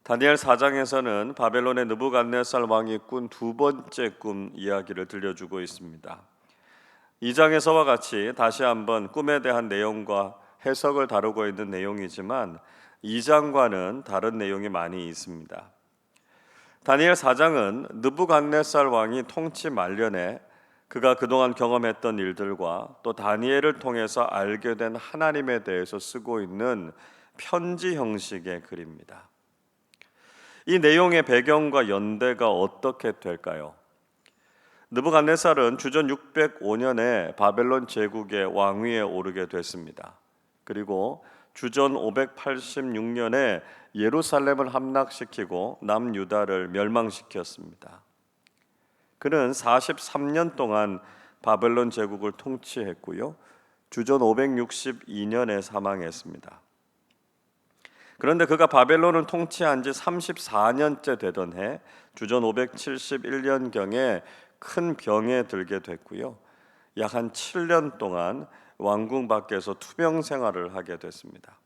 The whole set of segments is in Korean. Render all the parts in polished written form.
다니엘 4장에서는 바벨론의 느부갓네살 왕이 꾼 두 번째 꿈 이야기를 들려주고 있습니다. 2장에서와 같이 다시 한번 꿈에 대한 내용과 해석을 다루고 있는 내용이지만 2장과는 다른 내용이 많이 있습니다. 다니엘 4장은 느부갓네살 왕이 통치 말년에 그가 그동안 경험했던 일들과 또 다니엘을 통해서 알게 된 하나님에 대해서 쓰고 있는 편지 형식의 글입니다. 이 내용의 배경과 연대가 어떻게 될까요? 느부갓네살은 주전 605년에 바벨론 제국의 왕위에 오르게 됐습니다. 그리고 주전 586년에 예루살렘을 함락시키고 남유다를 멸망시켰습니다. 그는 43년 동안 바벨론 제국을 통치했고요. 주전 562년에 사망했습니다. 그런데 그가 바벨론을 통치한 지 34년째 되던 해 주전 571년경에 큰 병에 들게 됐고요. 약 한 7년 동안 왕궁 밖에서 투병 생활을 하게 됐습니다.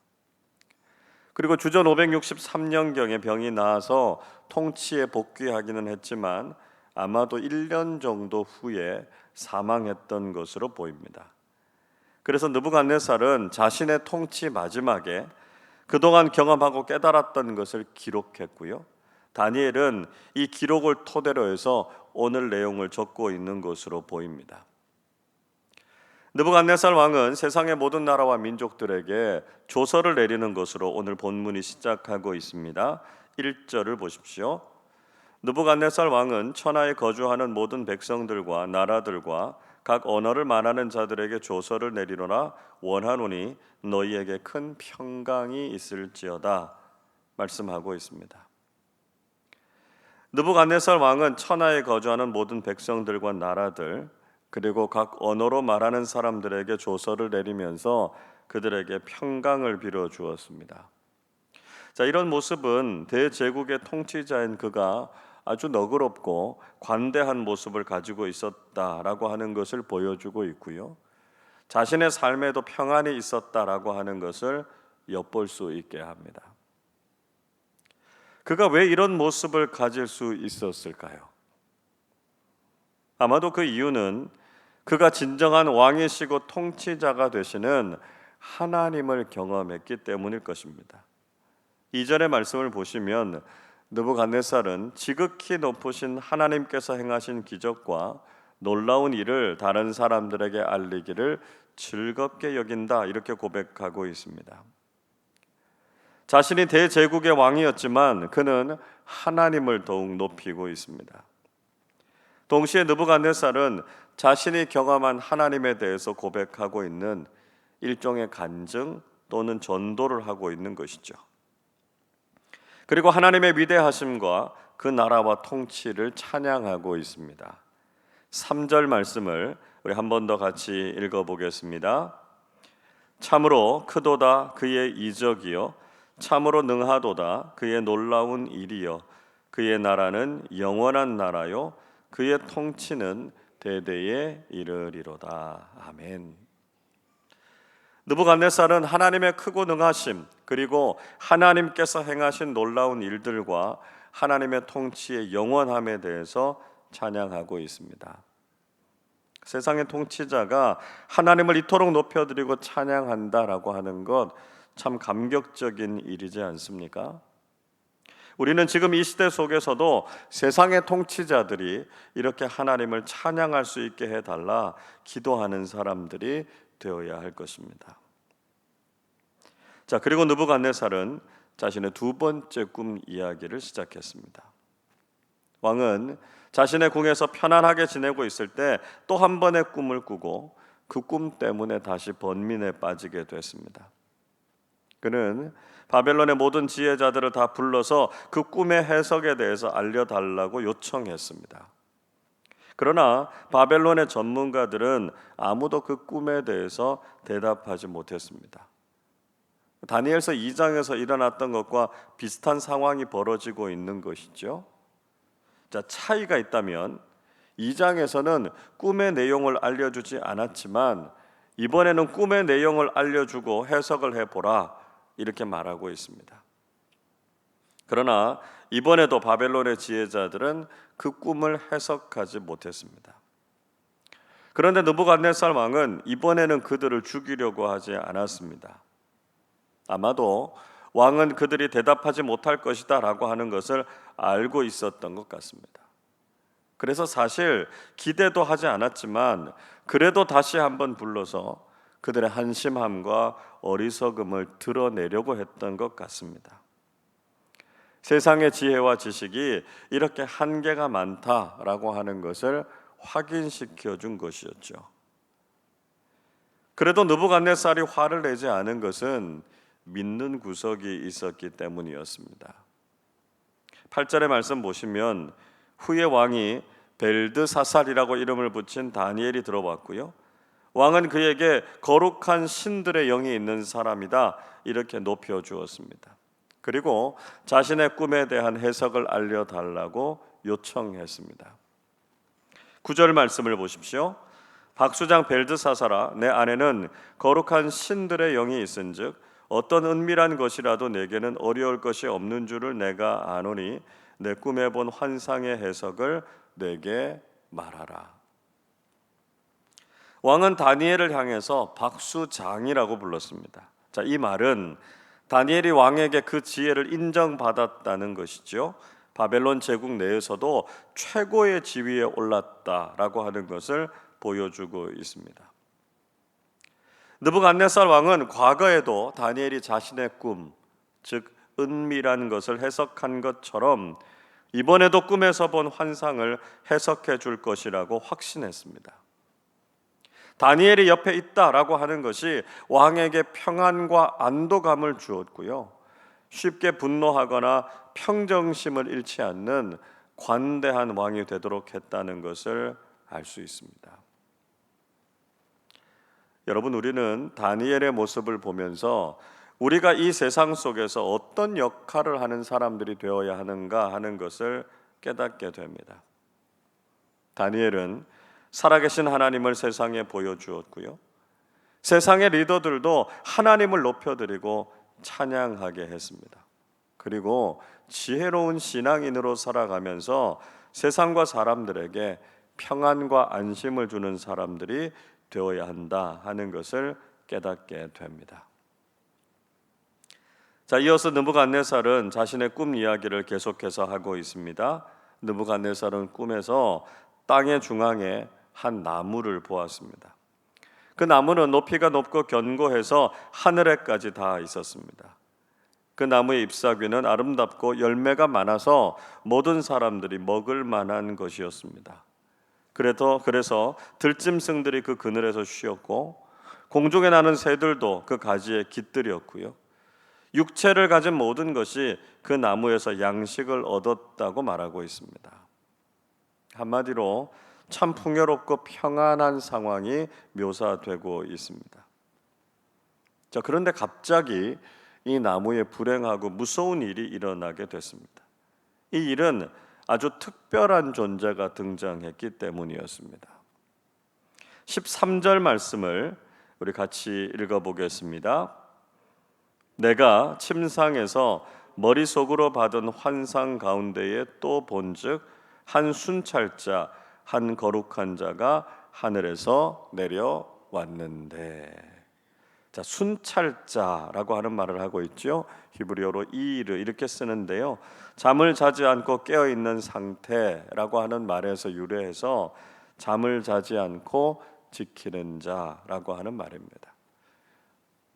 그리고 주전 563년경에 병이 나아서 통치에 복귀하기는 했지만 아마도 1년 정도 후에 사망했던 것으로 보입니다. 그래서 느부갓네살은 자신의 통치 마지막에 그동안 경험하고 깨달았던 것을 기록했고요. 다니엘은 이 기록을 토대로 해서 오늘 내용을 적고 있는 것으로 보입니다. 느부갓네살 왕은 세상의 모든 나라와 민족들에게 조서를 내리는 것으로 오늘 본문이 시작하고 있습니다. 1절을 보십시오. 느부갓네살 왕은 천하에 거주하는 모든 백성들과 나라들과 각 언어를 말하는 자들에게 조서를 내리노라 원하노니 너희에게 큰 평강이 있을지어다 말씀하고 있습니다. 느부갓네살 왕은 천하에 거주하는 모든 백성들과 나라들 그리고 각 언어로 말하는 사람들에게 조서를 내리면서 그들에게 평강을 빌어 주었습니다. 자, 이런 모습은 대제국의 통치자인 그가 아주 너그럽고 관대한 모습을 가지고 있었다라고 하는 것을 보여주고 있고요. 자신의 삶에도 평안이 있었다라고 하는 것을 엿볼 수 있게 합니다. 그가 왜 이런 모습을 가질 수 있었을까요? 아마도 그 이유는 그가 진정한 왕이시고 통치자가 되시는 하나님을 경험했기 때문일 것입니다. 이전의 말씀을 보시면 느부갓네살은 지극히 높으신 하나님께서 행하신 기적과 놀라운 일을 다른 사람들에게 알리기를 즐겁게 여긴다 이렇게 고백하고 있습니다. 자신이 대제국의 왕이었지만 그는 하나님을 더욱 높이고 있습니다. 동시에 느부갓네살은 자신이 경험한 하나님에 대해서 고백하고 있는 일종의 간증 또는 전도를 하고 있는 것이죠. 그리고 하나님의 위대하심과 그 나라와 통치를 찬양하고 있습니다. 3절 말씀을 우리 한 번 더 같이 읽어보겠습니다. 참으로 크도다 그의 이적이요 참으로 능하도다 그의 놀라운 일이요 그의 나라는 영원한 나라요 그의 통치는 대대에 이르리로다. 아멘. 느부갓네살은 하나님의 크고 능하심 그리고 하나님께서 행하신 놀라운 일들과 하나님의 통치의 영원함에 대해서 찬양하고 있습니다. 세상의 통치자가 하나님을 이토록 높여드리고 찬양한다라고 하는 것 참 감격적인 일이지 않습니까? 우리는 지금 이 시대 속에서도 세상의 통치자들이 이렇게 하나님을 찬양할 수 있게 해달라 기도하는 사람들이 되어야 할 것입니다. 자, 그리고 느부갓네살은 자신의 두 번째 꿈 이야기를 시작했습니다. 왕은 자신의 궁에서 편안하게 지내고 있을 때 또 한 번의 꿈을 꾸고 그 꿈 때문에 다시 번민에 빠지게 됐습니다. 그는 바벨론의 모든 지혜자들을 다 불러서 그 꿈의 해석에 대해서 알려달라고 요청했습니다. 그러나 바벨론의 전문가들은 아무도 그 꿈에 대해서 대답하지 못했습니다. 다니엘서 2장에서 일어났던 것과 비슷한 상황이 벌어지고 있는 것이죠. 자, 차이가 있다면 2장에서는 꿈의 내용을 알려주지 않았지만 이번에는 꿈의 내용을 알려주고 해석을 해보라 이렇게 말하고 있습니다. 그러나 이번에도 바벨론의 지혜자들은 그 꿈을 해석하지 못했습니다. 그런데 느부갓네살 왕은 이번에는 그들을 죽이려고 하지 않았습니다. 아마도 왕은 그들이 대답하지 못할 것이다 라고 하는 것을 알고 있었던 것 같습니다. 그래서 사실 기대도 하지 않았지만 그래도 다시 한번 불러서 그들의 한심함과 어리석음을 드러내려고 했던 것 같습니다. 세상의 지혜와 지식이 이렇게 한계가 많다라고 하는 것을 확인시켜 준 것이었죠. 그래도 느부갓네살이 화를 내지 않은 것은 믿는 구석이 있었기 때문이었습니다. 8절의 말씀 보시면 후에 왕이 벨드사살이라고 이름을 붙인 다니엘이 들어왔고요. 왕은 그에게 거룩한 신들의 영이 있는 사람이다 이렇게 높여주었습니다. 그리고 자신의 꿈에 대한 해석을 알려달라고 요청했습니다. 9절 말씀을 보십시오. 박수장 벨드사살아, 내 안에는 거룩한 신들의 영이 있은즉 어떤 은밀한 것이라도 내게는 어려울 것이 없는 줄을 내가 아노니 내 꿈에 본 환상의 해석을 내게 말하라. 왕은 다니엘을 향해서 박수장이라고 불렀습니다. 자, 이 말은 다니엘이 왕에게 그 지혜를 인정받았다는 것이죠. 바벨론 제국 내에서도 최고의 지위에 올랐다라고 하는 것을 보여주고 있습니다. 느부갓네살 왕은 과거에도 다니엘이 자신의 꿈, 즉 은밀한 것을 해석한 것처럼 이번에도 꿈에서 본 환상을 해석해 줄 것이라고 확신했습니다. 다니엘이 옆에 있다라고 하는 것이 왕에게 평안과 안도감을 주었고요. 쉽게 분노하거나 평정심을 잃지 않는 관대한 왕이 되도록 했다는 것을 알 수 있습니다. 여러분, 우리는 다니엘의 모습을 보면서 우리가 이 세상 속에서 어떤 역할을 하는 사람들이 되어야 하는가 하는 것을 깨닫게 됩니다. 다니엘은 살아계신 하나님을 세상에 보여주었고요. 세상의 리더들도 하나님을 높여드리고 찬양하게 했습니다. 그리고 지혜로운 신앙인으로 살아가면서 세상과 사람들에게 평안과 안심을 주는 사람들이 되어야 한다 하는 것을 깨닫게 됩니다. 자, 이어서 느부갓네살은 자신의 꿈 이야기를 계속해서 하고 있습니다. 느부갓네살은 꿈에서 땅의 중앙에 한 나무를 보았습니다. 그 나무는 높이가 높고 견고해서 하늘에까지 닿아 있었습니다. 그 나무의 잎사귀는 아름답고 열매가 많아서 모든 사람들이 먹을 만한 것이었습니다. 그래서 들짐승들이 그 그늘에서 쉬었고 공중에 나는 새들도 그 가지에 깃들였고요. 육체를 가진 모든 것이 그 나무에서 양식을 얻었다고 말하고 있습니다. 한마디로 참 풍요롭고 평안한 상황이 묘사되고 있습니다. 자, 그런데 갑자기 이 나무에 불행하고 무서운 일이 일어나게 됐습니다. 이 일은 아주 특별한 존재가 등장했기 때문이었습니다. 13절 말씀을 우리 같이 읽어보겠습니다. 내가 침상에서 머릿속으로 받은 환상 가운데에 또 본즉 한 순찰자 한 거룩한 자가 하늘에서 내려왔는데, 자, 순찰자라고 하는 말을 하고 있죠. 히브리어로 이르 이렇게 쓰는데요. 잠을 자지 않고 깨어 있는 상태라고 하는 말에서 유래해서 잠을 자지 않고 지키는 자라고 하는 말입니다.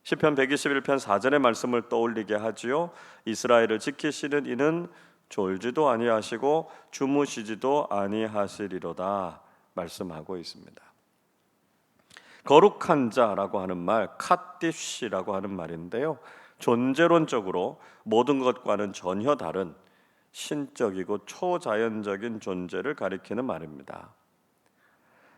시편 121편 4절의 말씀을 떠올리게 하지요. 이스라엘을 지키시는 이는 졸지도 아니하시고 주무시지도 아니하시리로다 말씀하고 있습니다. 거룩한 자라고 하는 말, 카디시라고 하는 말인데요. 존재론적으로 모든 것과는 전혀 다른 신적이고 초자연적인 존재를 가리키는 말입니다.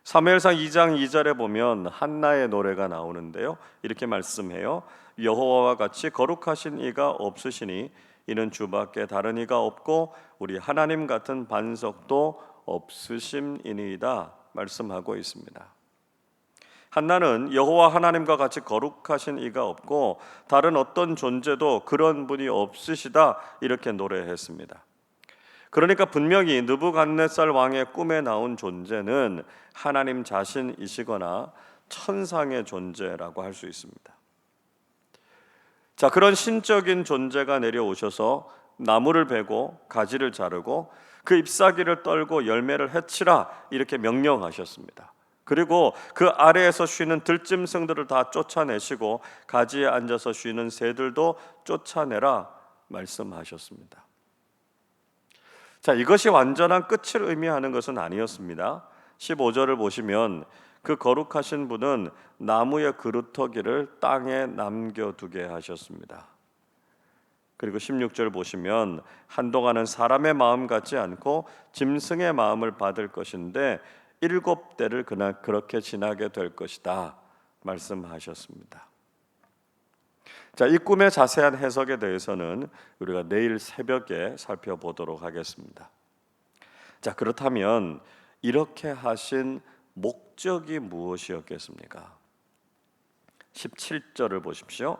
사무엘상 2장 2절에 보면 한나의 노래가 나오는데요. 이렇게 말씀해요. 여호와와 같이 거룩하신 이가 없으시니 이는 주밖에 다른 이가 없고 우리 하나님 같은 반석도 없으심이니이다 말씀하고 있습니다. 한나는 여호와 하나님과 같이 거룩하신 이가 없고 다른 어떤 존재도 그런 분이 없으시다 이렇게 노래했습니다. 그러니까 분명히 느부갓네살 왕의 꿈에 나온 존재는 하나님 자신이시거나 천상의 존재라고 할 수 있습니다. 자, 그런 신적인 존재가 내려오셔서 나무를 베고 가지를 자르고 그 잎사귀를 떨고 열매를 해치라 이렇게 명령하셨습니다. 그리고 그 아래에서 쉬는 들짐승들을 다 쫓아내시고 가지에 앉아서 쉬는 새들도 쫓아내라 말씀하셨습니다. 자, 이것이 완전한 끝을 의미하는 것은 아니었습니다. 15절을 보시면 그 거룩하신 분은 나무의 그루터기를 땅에 남겨두게 하셨습니다. 그리고 16절 보시면 한동안은 사람의 마음 같지 않고 짐승의 마음을 받을 것인데 7대를 그날 그렇게 지나게 될 것이다 말씀하셨습니다. 자, 이 꿈의 자세한 해석에 대해서는 우리가 내일 새벽에 살펴보도록 하겠습니다. 자, 그렇다면 이렇게 하신 목적이 무엇이었겠습니까? 17절을 보십시오.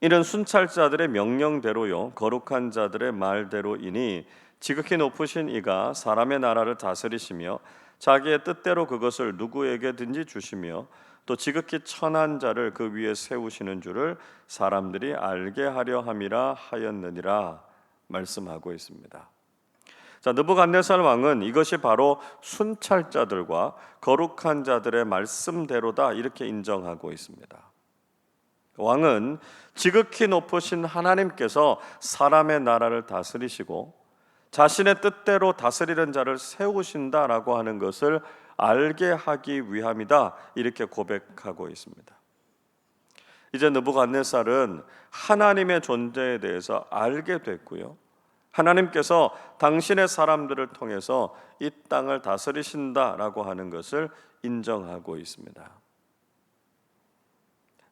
이는 순찰자들의 명령대로요 거룩한 자들의 말대로이니 지극히 높으신 이가 사람의 나라를 다스리시며 자기의 뜻대로 그것을 누구에게든지 주시며 또 지극히 천한 자를 그 위에 세우시는 줄을 사람들이 알게 하려 함이라 하였느니라 말씀하고 있습니다. 자, 느부갓네살 왕은 이것이 바로 순찰자들과 거룩한 자들의 말씀대로다 이렇게 인정하고 있습니다. 왕은 지극히 높으신 하나님께서 사람의 나라를 다스리시고 자신의 뜻대로 다스리는 자를 세우신다라고 하는 것을 알게 하기 위함이다 이렇게 고백하고 있습니다. 이제 느부갓네살은 하나님의 존재에 대해서 알게 됐고요. 하나님께서 당신의 사람들을 통해서 이 땅을 다스리신다라고 하는 것을 인정하고 있습니다.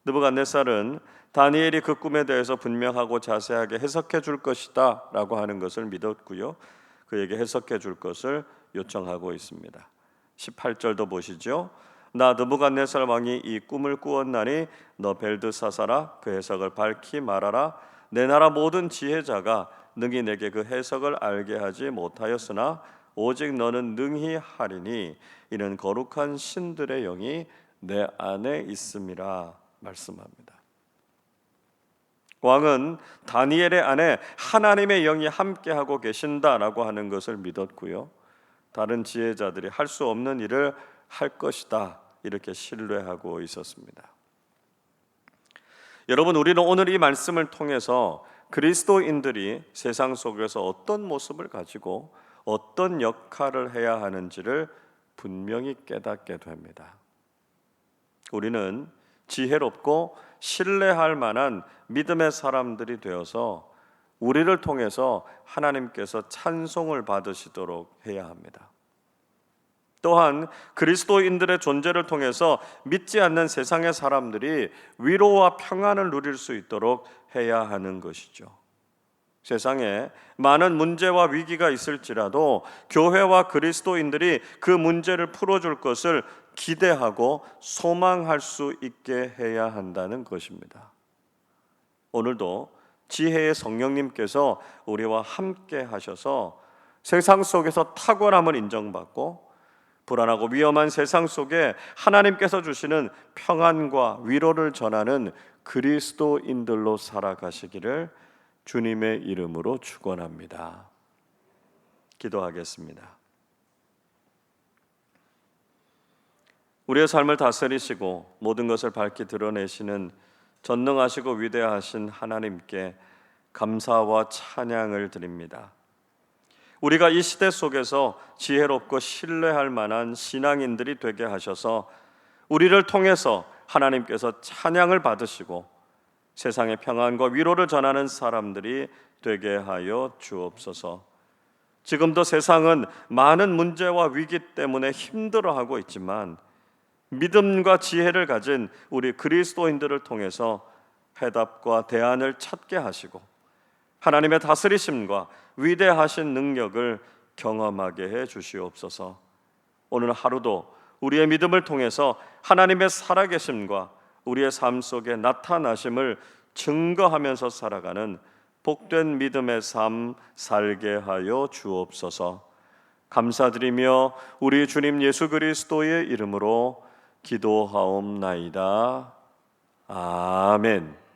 느부갓네살은 다니엘이 그 꿈에 대해서 분명하고 자세하게 해석해 줄 것이다 라고 하는 것을 믿었고요. 그에게 해석해 줄 것을 요청하고 있습니다. 18절도 보시죠. 나 느부갓네살 왕이 이 꿈을 꾸었나니 너 벨드사사라 그 해석을 밝히 말하라. 내 나라 모든 지혜자가 능히 내게 그 해석을 알게 하지 못하였으나 오직 너는 능히 하리니 이는 거룩한 신들의 영이 내 안에 있음이라 말씀합니다. 왕은 다니엘의 안에 하나님의 영이 함께하고 계신다라고 하는 것을 믿었고요. 다른 지혜자들이 할 수 없는 일을 할 것이다 이렇게 신뢰하고 있었습니다. 여러분, 우리는 오늘 이 말씀을 통해서 그리스도인들이 세상 속에서 어떤 모습을 가지고 어떤 역할을 해야 하는지를 분명히 깨닫게 됩니다. 우리는 지혜롭고 신뢰할 만한 믿음의 사람들이 되어서 우리를 통해서 하나님께서 찬송을 받으시도록 해야 합니다. 또한 그리스도인들의 존재를 통해서 믿지 않는 세상의 사람들이 위로와 평안을 누릴 수 있도록 해야 하는 것이죠. 세상에 많은 문제와 위기가 있을지라도 교회와 그리스도인들이 그 문제를 풀어줄 것을 기대하고 소망할 수 있게 해야 한다는 것입니다. 오늘도 지혜의 성령님께서 우리와 함께 하셔서 세상 속에서 탁월함을 인정받고 불안하고 위험한 세상 속에 하나님께서 주시는 평안과 위로를 전하는 그리스도인들로 살아가시기를 주님의 이름으로 축원합니다. 기도하겠습니다. 우리의 삶을 다스리시고 모든 것을 밝히 드러내시는 전능하시고 위대하신 하나님께 감사와 찬양을 드립니다. 우리가 이 시대 속에서 지혜롭고 신뢰할 만한 신앙인들이 되게 하셔서 우리를 통해서 하나님께서 찬양을 받으시고 세상의 평안과 위로를 전하는 사람들이 되게 하여 주옵소서. 지금도 세상은 많은 문제와 위기 때문에 힘들어하고 있지만 믿음과 지혜를 가진 우리 그리스도인들을 통해서 해답과 대안을 찾게 하시고 하나님의 다스리심과 위대하신 능력을 경험하게 해 주시옵소서. 오늘 하루도 우리의 믿음을 통해서 하나님의 살아계심과 우리의 삶 속에 나타나심을 증거하면서 살아가는 복된 믿음의 삶 살게 하여 주옵소서. 감사드리며 우리 주님 예수 그리스도의 이름으로 기도하옵나이다. 아멘.